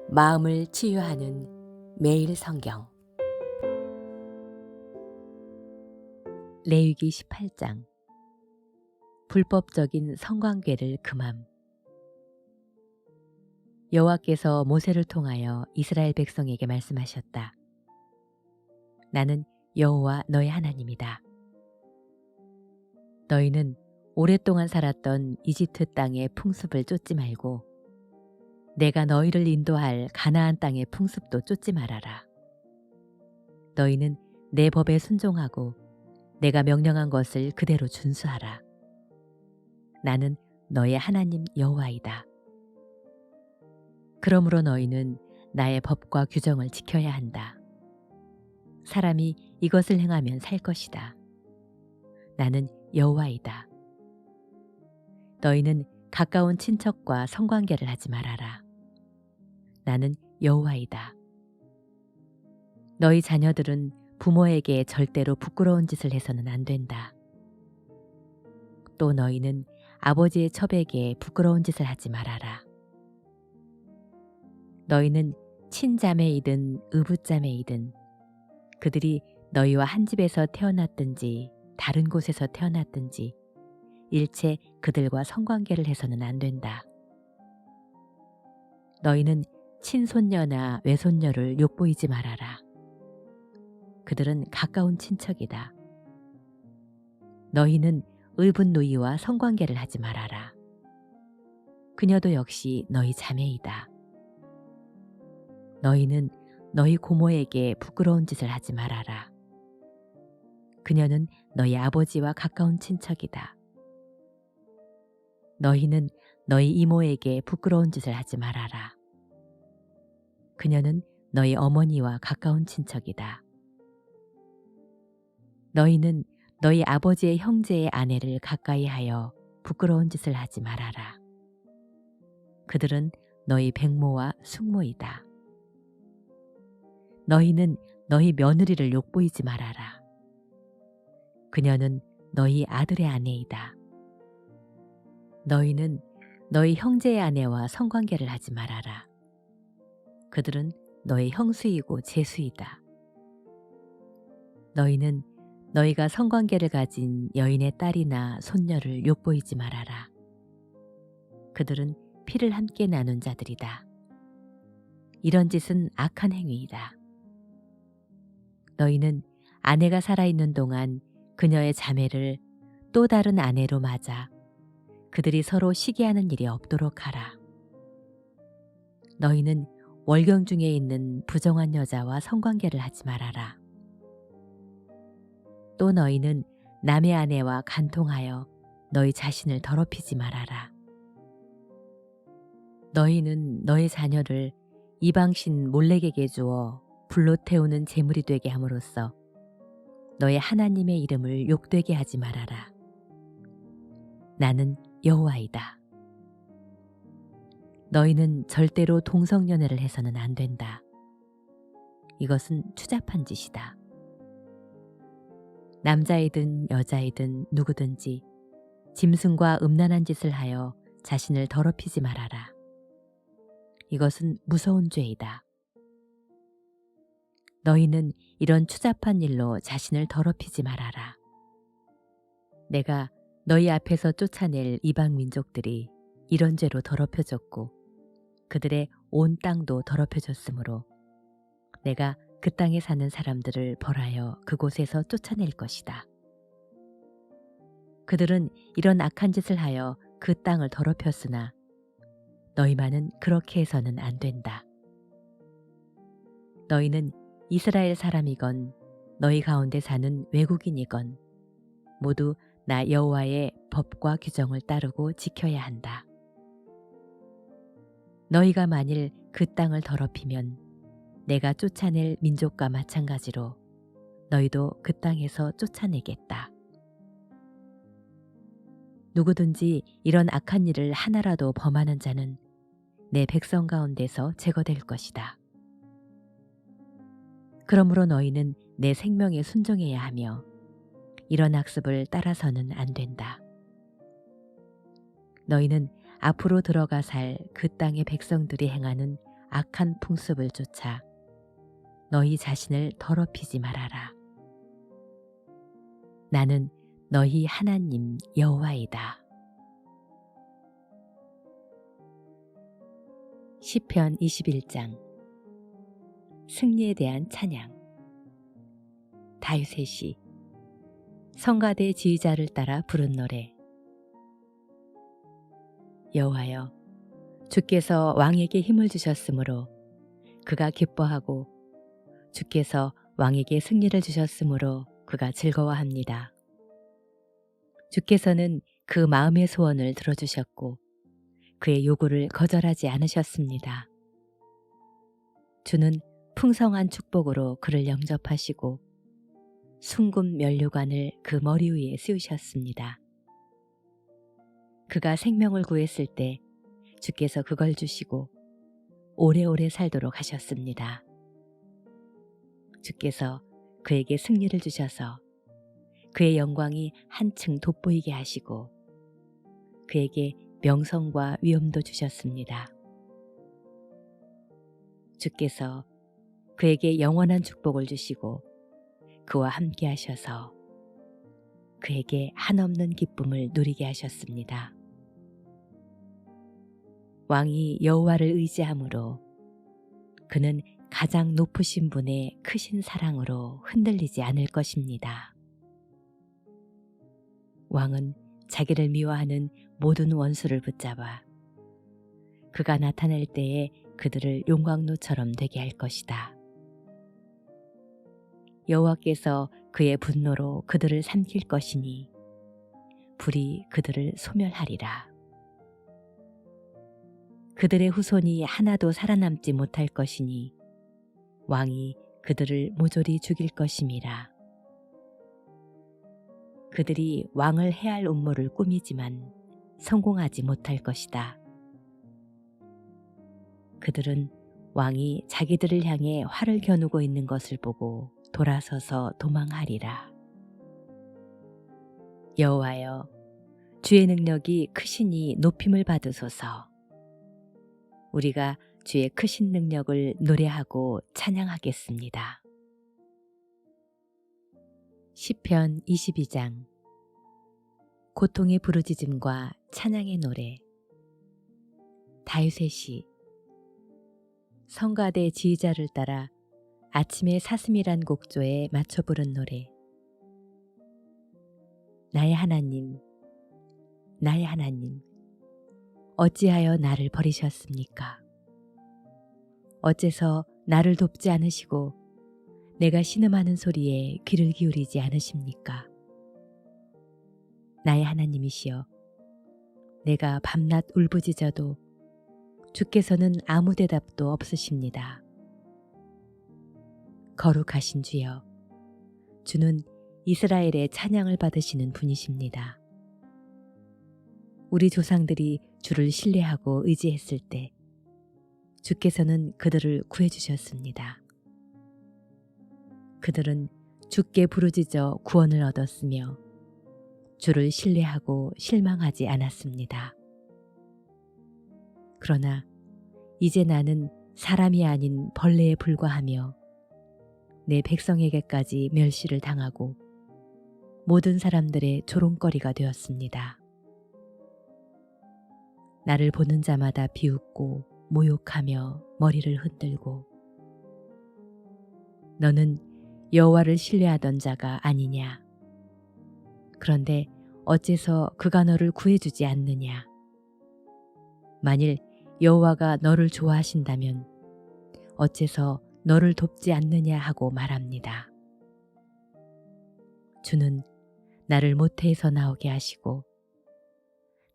마음을 치유하는 매일 성경. 레위기 18장. 불법적인 성관계를 금함. 여호와께서 모세를 통하여 이스라엘 백성에게 말씀하셨다. 나는 여호와 너의 하나님이다. 너희는 오랫동안 살았던 이집트 땅의 풍습을 쫓지 말고 내가 너희를 인도할 가나안 땅의 풍습도 쫓지 말아라. 너희는 내 법에 순종하고 내가 명령한 것을 그대로 준수하라. 나는 너의 하나님 여호와이다. 그러므로 너희는 나의 법과 규정을 지켜야 한다. 사람이 이것을 행하면 살 것이다. 나는 여호와이다. 너희는 가까운 친척과 성관계를 하지 말아라. 나는 여호와이다. 너희 자녀들은 부모에게 절대로 부끄러운 짓을 해서는 안 된다. 또 너희는 아버지의 첩에게 부끄러운 짓을 하지 말아라. 너희는 친자매이든 의붓자매이든 그들이 너희와 한 집에서 태어났든지 다른 곳에서 태어났든지 일체 그들과 성관계를 해서는 안 된다. 너희는 친손녀나 외손녀를 욕보이지 말아라. 그들은 가까운 친척이다. 너희는 의붓 누이와 성관계를 하지 말아라. 그녀도 역시 너희 자매이다. 너희는 너희 고모에게 부끄러운 짓을 하지 말아라. 그녀는 너희 아버지와 가까운 친척이다. 너희는 너희 이모에게 부끄러운 짓을 하지 말아라. 그녀는 너희 어머니와 가까운 친척이다. 너희는 너희 아버지의 형제의 아내를 가까이 하여 부끄러운 짓을 하지 말아라. 그들은 너희 백모와 숙모이다. 너희는 너희 며느리를 욕보이지 말아라. 그녀는 너희 아들의 아내이다. 너희는 너희 형제의 아내와 성관계를 하지 말아라. 그들은 너희 형수이고 제수이다. 너희는 너희가 성관계를 가진 여인의 딸이나 손녀를 욕보이지 말아라. 그들은 피를 함께 나눈 자들이다. 이런 짓은 악한 행위이다. 너희는 아내가 살아있는 동안 그녀의 자매를 또 다른 아내로 맞아 그들이 서로 시기하는 일이 없도록 하라. 너희는 월경 중에 있는 부정한 여자와 성관계를 하지 말아라. 또 너희는 남의 아내와 간통하여 너희 자신을 더럽히지 말아라. 너희는 너희 자녀를 이방신 몰렉에게 주어 불로 태우는 제물이 되게 함으로써 너의 하나님의 이름을 욕되게 하지 말아라. 나는 여호와이다. 너희는 절대로 동성연애를 해서는 안 된다. 이것은 추잡한 짓이다. 남자이든 여자이든 누구든지 짐승과 음란한 짓을 하여 자신을 더럽히지 말아라. 이것은 무서운 죄이다. 너희는 이런 추잡한 일로 자신을 더럽히지 말아라. 내가 너희 앞에서 쫓아낼 이방 민족들이 이런 죄로 더럽혀졌고 그들의 온 땅도 더럽혀졌으므로 내가 그 땅에 사는 사람들을 벌하여 그곳에서 쫓아낼 것이다. 그들은 이런 악한 짓을 하여 그 땅을 더럽혔으나 너희만은 그렇게 해서는 안 된다. 너희는 이스라엘 사람이건 너희 가운데 사는 외국인이건 모두 나 여호와의 법과 규정을 따르고 지켜야 한다. 너희가 만일 그 땅을 더럽히면 내가 쫓아낼 민족과 마찬가지로 너희도 그 땅에서 쫓아내겠다. 누구든지 이런 악한 일을 하나라도 범하는 자는 내 백성 가운데서 제거될 것이다. 그러므로 너희는 내 생명에 순종해야 하며 이런 학습을 따라서는 안 된다. 너희는 앞으로 들어가 살 그 땅의 백성들이 행하는 악한 풍습을 쫓아 너희 자신을 더럽히지 말아라. 나는 너희 하나님 여호와이다. 시편 21장. 승리에 대한 찬양. 다윗의 시. 성가대 지휘자를 따라 부른 노래. 여호와여, 주께서 왕에게 힘을 주셨으므로 그가 기뻐하고 주께서 왕에게 승리를 주셨으므로 그가 즐거워합니다. 주께서는 그 마음의 소원을 들어주셨고 그의 요구를 거절하지 않으셨습니다. 주는 풍성한 축복으로 그를 영접하시고 숭금 면류관을 그 머리 위에 씌우셨습니다. 그가 생명을 구했을 때 주께서 그걸 주시고 오래오래 살도록 하셨습니다. 주께서 그에게 승리를 주셔서 그의 영광이 한층 돋보이게 하시고 그에게 명성과 위엄도 주셨습니다. 주께서 그에게 영원한 축복을 주시고 그와 함께 하셔서 그에게 한없는 기쁨을 누리게 하셨습니다. 왕이 여호와를 의지함으로 그는 가장 높으신 분의 크신 사랑으로 흔들리지 않을 것입니다. 왕은 자기를 미워하는 모든 원수를 붙잡아 그가 나타날 때에 그들을 용광로처럼 되게 할 것이다. 여호와께서 그의 분노로 그들을 삼킬 것이니 불이 그들을 소멸하리라. 그들의 후손이 하나도 살아남지 못할 것이니 왕이 그들을 모조리 죽일 것임이라. 그들이 왕을 해할 음모를 꾸미지만 성공하지 못할 것이다. 그들은 왕이 자기들을 향해 활을 겨누고 있는 것을 보고 돌아서서 도망하리라. 여호와여, 주의 능력이 크시니 높임을 받으소서. 우리가 주의 크신 능력을 노래하고 찬양하겠습니다. 시편 22장. 고통의 부르짖음과 찬양의 노래. 다윗의 시. 성가대 지휘자를 따라 아침의 사슴이란 곡조에 맞춰 부른 노래. 나의 하나님, 나의 하나님, 어찌하여 나를 버리셨습니까? 어째서 나를 돕지 않으시고 내가 신음하는 소리에 귀를 기울이지 않으십니까? 나의 하나님이시여, 내가 밤낮 울부짖어도 주께서는 아무 대답도 없으십니다. 거룩하신 주여, 주는 이스라엘의 찬양을 받으시는 분이십니다. 우리 조상들이 주를 신뢰하고 의지했을 때 주께서는 그들을 구해주셨습니다. 그들은 주께 부르짖어 구원을 얻었으며 주를 신뢰하고 실망하지 않았습니다. 그러나 이제 나는 사람이 아닌 벌레에 불과하며 내 백성에게까지 멸시를 당하고 모든 사람들의 조롱거리가 되었습니다. 나를 보는 자마다 비웃고 모욕하며 머리를 흔들고 너는 여호와를 신뢰하던 자가 아니냐? 그런데 어째서 그가 너를 구해주지 않느냐? 만일 여호와가 너를 좋아하신다면 어째서 너를 돕지 않느냐 하고 말합니다. 주는 나를 모태에서 나오게 하시고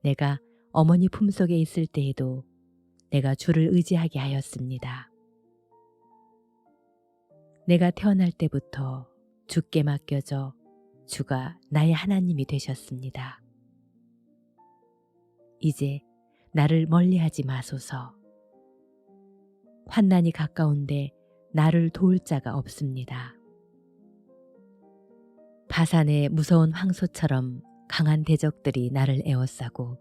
내가 어머니 품속에 있을 때에도 내가 주를 의지하게 하였습니다. 내가 태어날 때부터 주께 맡겨져 주가 나의 하나님이 되셨습니다. 이제 나를 멀리하지 마소서. 환난이 가까운데 나를 도울 자가 없습니다. 바산의 무서운 황소처럼 강한 대적들이 나를 에워싸고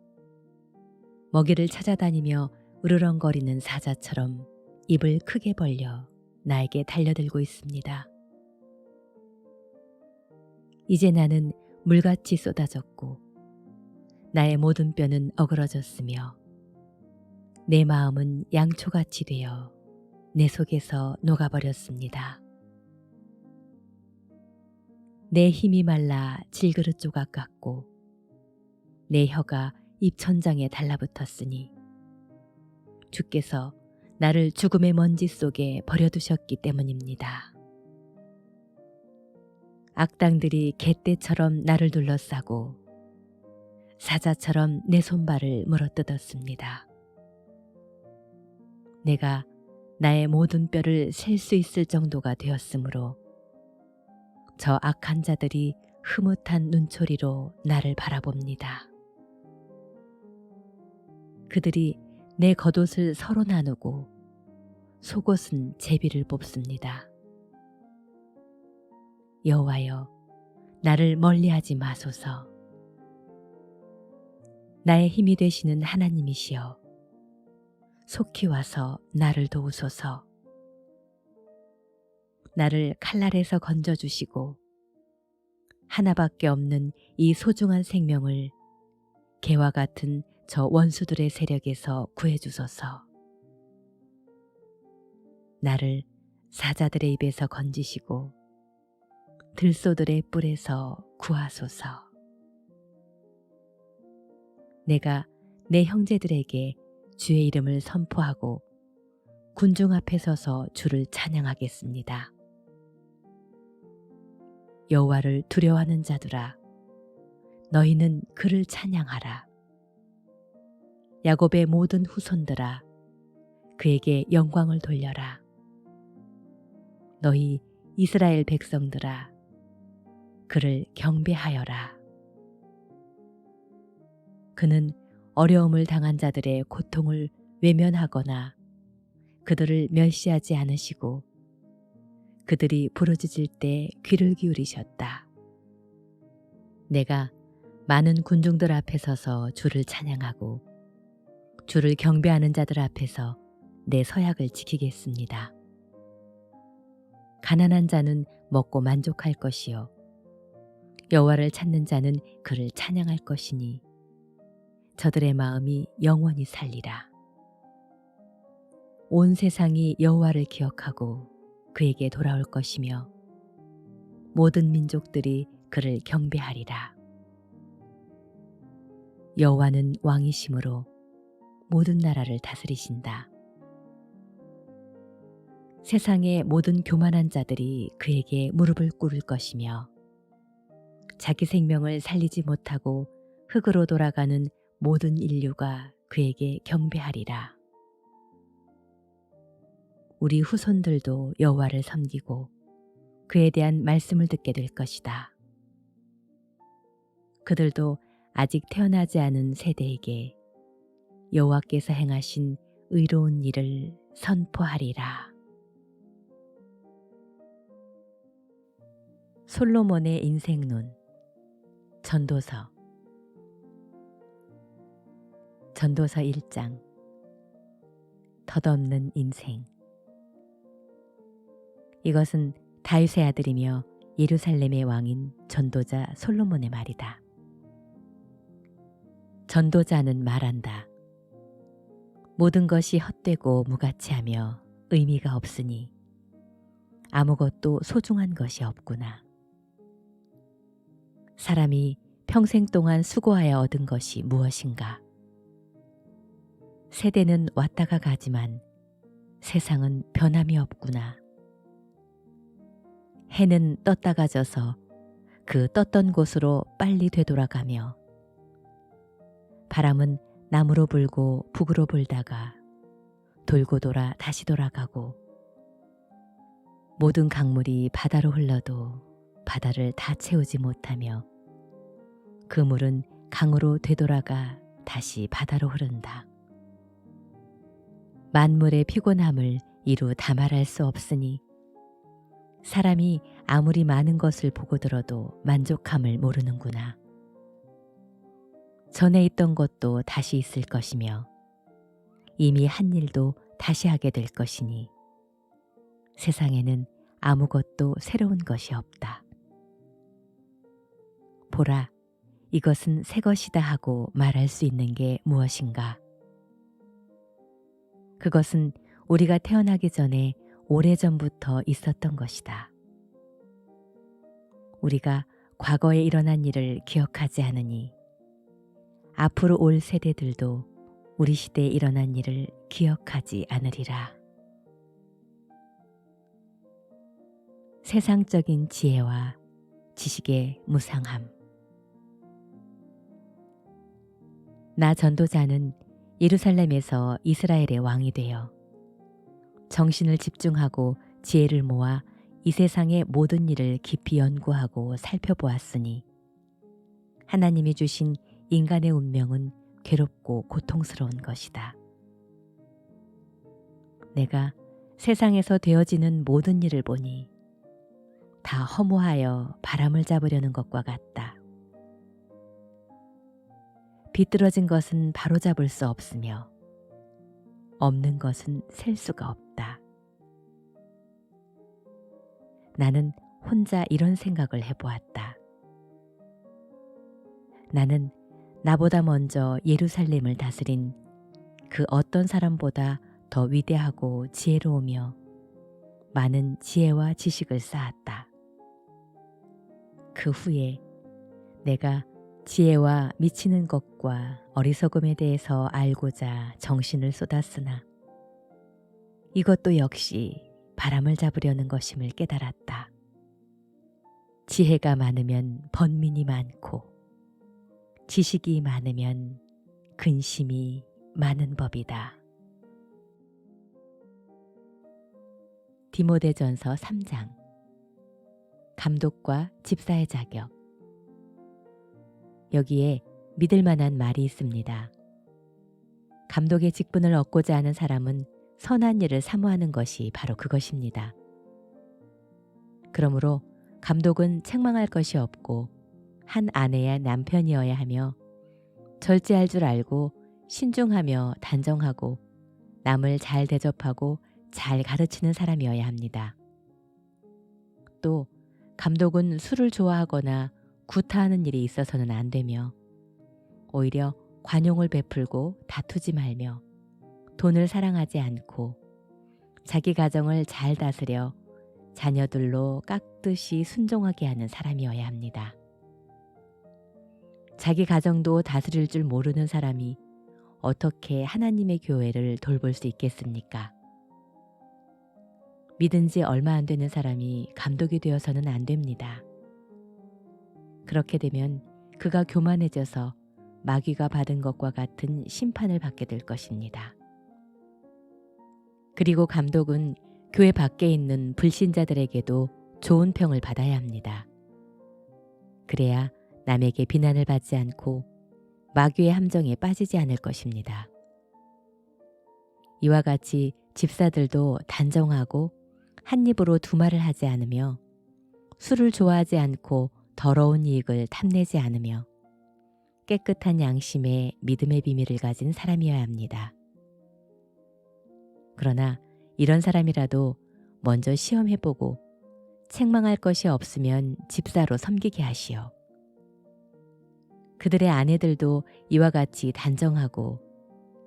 먹이를 찾아다니며 으르렁거리는 사자처럼 입을 크게 벌려 나에게 달려들고 있습니다. 이제 나는 물같이 쏟아졌고 나의 모든 뼈는 어그러졌으며 내 마음은 양초같이 되어 내 속에서 녹아버렸습니다. 내 힘이 말라 질그릇 조각 같고 내 혀가 입천장에 달라붙었으니 주께서 나를 죽음의 먼지 속에 버려두셨기 때문입니다. 악당들이 개떼처럼 나를 둘러싸고 사자처럼 내 손발을 물어뜯었습니다. 내가 나의 모든 뼈를 셀 수 있을 정도가 되었으므로 저 악한 자들이 흐뭇한 눈초리로 나를 바라봅니다. 그들이 내 겉옷을 서로 나누고 속옷은 제비를 뽑습니다. 여호와여, 나를 멀리하지 마소서. 나의 힘이 되시는 하나님이시여, 속히 와서 나를 도우소서. 나를 칼날에서 건져주시고 하나밖에 없는 이 소중한 생명을 개와 같은 저 원수들의 세력에서 구해주소서. 나를 사자들의 입에서 건지시고 들소들의 뿔에서 구하소서. 내가 내 형제들에게 주의 이름을 선포하고 군중 앞에 서서 주를 찬양하겠습니다. 여호와를 두려워하는 자들아, 너희는 그를 찬양하라. 야곱의 모든 후손들아, 그에게 영광을 돌려라. 너희 이스라엘 백성들아, 그를 경배하여라. 그는 어려움을 당한 자들의 고통을 외면하거나 그들을 멸시하지 않으시고 그들이 부르짖을 때 귀를 기울이셨다. 내가 많은 군중들 앞에 서서 주를 찬양하고 주를 경배하는 자들 앞에서 내 서약을 지키겠습니다. 가난한 자는 먹고 만족할 것이요 여호와를 찾는 자는 그를 찬양할 것이니 저들의 마음이 영원히 살리라. 온 세상이 여호와를 기억하고 그에게 돌아올 것이며 모든 민족들이 그를 경배하리라. 여호와는 왕이심으로 모든 나라를 다스리신다. 세상의 모든 교만한 자들이 그에게 무릎을 꿇을 것이며 자기 생명을 살리지 못하고 흙으로 돌아가는 모든 인류가 그에게 경배하리라. 우리 후손들도 여호와를 섬기고 그에 대한 말씀을 듣게 될 것이다. 그들도 아직 태어나지 않은 세대에게 여호와께서 행하신 의로운 일을 선포하리라. 솔로몬의 인생론. 전도서 1장. 덧없는 인생. 이것은 다윗의 아들이며 예루살렘의 왕인 전도자 솔로몬의 말이다. 전도자는 말한다. 모든 것이 헛되고 무가치하며 의미가 없으니 아무것도 소중한 것이 없구나. 사람이 평생 동안 수고하여 얻은 것이 무엇인가? 세대는 왔다가 가지만 세상은 변함이 없구나. 해는 떴다가 져서 그 떴던 곳으로 빨리 되돌아가며 바람은 남으로 불고 북으로 불다가 돌고 돌아 다시 돌아가고 모든 강물이 바다로 흘러도 바다를 다 채우지 못하며 그 물은 강으로 되돌아가 다시 바다로 흐른다. 만물의 피곤함을 이루 다 말할 수 없으니 사람이 아무리 많은 것을 보고 들어도 만족함을 모르는구나. 전에 있던 것도 다시 있을 것이며 이미 한 일도 다시 하게 될 것이니 세상에는 아무것도 새로운 것이 없다. 보라, 이것은 새 것이다 하고 말할 수 있는 게 무엇인가? 그것은 우리가 태어나기 전에 오래전부터 있었던 것이다. 우리가 과거에 일어난 일을 기억하지 않으니 앞으로 올 세대들도 우리 시대에 일어난 일을 기억하지 않으리라. 세상적인 지혜와 지식의 무상함. 나 전도자는 예루살렘에서 이스라엘의 왕이 되어 정신을 집중하고 지혜를 모아 이 세상의 모든 일을 깊이 연구하고 살펴보았으니 하나님이 주신 인간의 운명은 괴롭고 고통스러운 것이다. 내가 세상에서 되어지는 모든 일을 보니 다 허무하여 바람을 잡으려는 것과 같다. 비뚤어진 것은 바로잡을 수 없으며 없는 것은 셀 수가 없다. 나는 혼자 이런 생각을 해보았다. 나는 나보다 먼저 예루살렘을 다스린 그 어떤 사람보다 더 위대하고 지혜로우며 많은 지혜와 지식을 쌓았다. 그 후에 내가 지혜와 미치는 것과 어리석음에 대해서 알고자 정신을 쏟았으나 이것도 역시 바람을 잡으려는 것임을 깨달았다. 지혜가 많으면 번민이 많고 지식이 많으면 근심이 많은 법이다. 디모데전서 3장. 감독과 집사의 자격. 여기에 믿을 만한 말이 있습니다. 감독의 직분을 얻고자 하는 사람은 선한 일을 사모하는 것이 바로 그것입니다. 그러므로 감독은 책망할 것이 없고 한 아내의 남편이어야 하며 절제할 줄 알고 신중하며 단정하고 남을 잘 대접하고 잘 가르치는 사람이어야 합니다. 또 감독은 술을 좋아하거나 구타하는 일이 있어서는 안 되며 오히려 관용을 베풀고 다투지 말며 돈을 사랑하지 않고 자기 가정을 잘 다스려 자녀들로 깍듯이 순종하게 하는 사람이어야 합니다. 자기 가정도 다스릴 줄 모르는 사람이 어떻게 하나님의 교회를 돌볼 수 있겠습니까? 믿은 지 얼마 안 되는 사람이 감독이 되어서는 안 됩니다. 그렇게 되면 그가 교만해져서 마귀가 받은 것과 같은 심판을 받게 될 것입니다. 그리고 감독은 교회 밖에 있는 불신자들에게도 좋은 평을 받아야 합니다. 그래야 남에게 비난을 받지 않고 마귀의 함정에 빠지지 않을 것입니다. 이와 같이 집사들도 단정하고 한 입으로 두 말을 하지 않으며 술을 좋아하지 않고 더러운 이익을 탐내지 않으며 깨끗한 양심에 믿음의 비밀을 가진 사람이어야 합니다. 그러나 이런 사람이라도 먼저 시험해보고 책망할 것이 없으면 집사로 섬기게 하시오. 그들의 아내들도 이와 같이 단정하고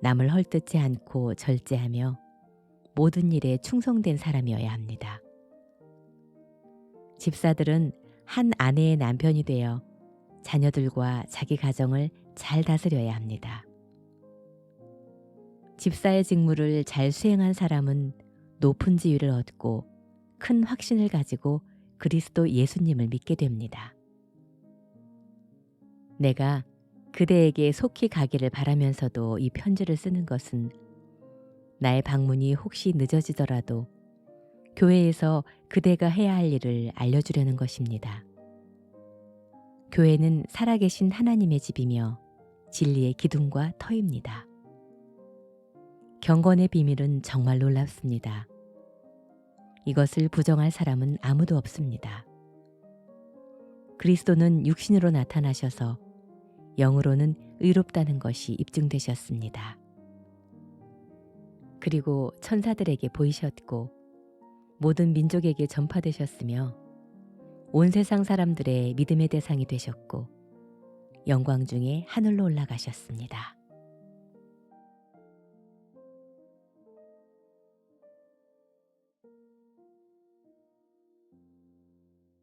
남을 헐뜯지 않고 절제하며 모든 일에 충성된 사람이어야 합니다. 집사들은 한 아내의 남편이 되어 자녀들과 자기 가정을 잘 다스려야 합니다. 집사의 직무를 잘 수행한 사람은 높은 지위를 얻고 큰 확신을 가지고 그리스도 예수님을 믿게 됩니다. 내가 그대에게 속히 가기를 바라면서도 이 편지를 쓰는 것은 나의 방문이 혹시 늦어지더라도 교회에서 그대가 해야 할 일을 알려주려는 것입니다. 교회는 살아계신 하나님의 집이며 진리의 기둥과 터입니다. 경건의 비밀은 정말 놀랍습니다. 이것을 부정할 사람은 아무도 없습니다. 그리스도는 육신으로 나타나셔서 영으로는 의롭다는 것이 입증되셨습니다. 그리고 천사들에게 보이셨고 모든 민족에게 전파되셨으며 온 세상 사람들의 믿음의 대상이 되셨고 영광 중에 하늘로 올라가셨습니다.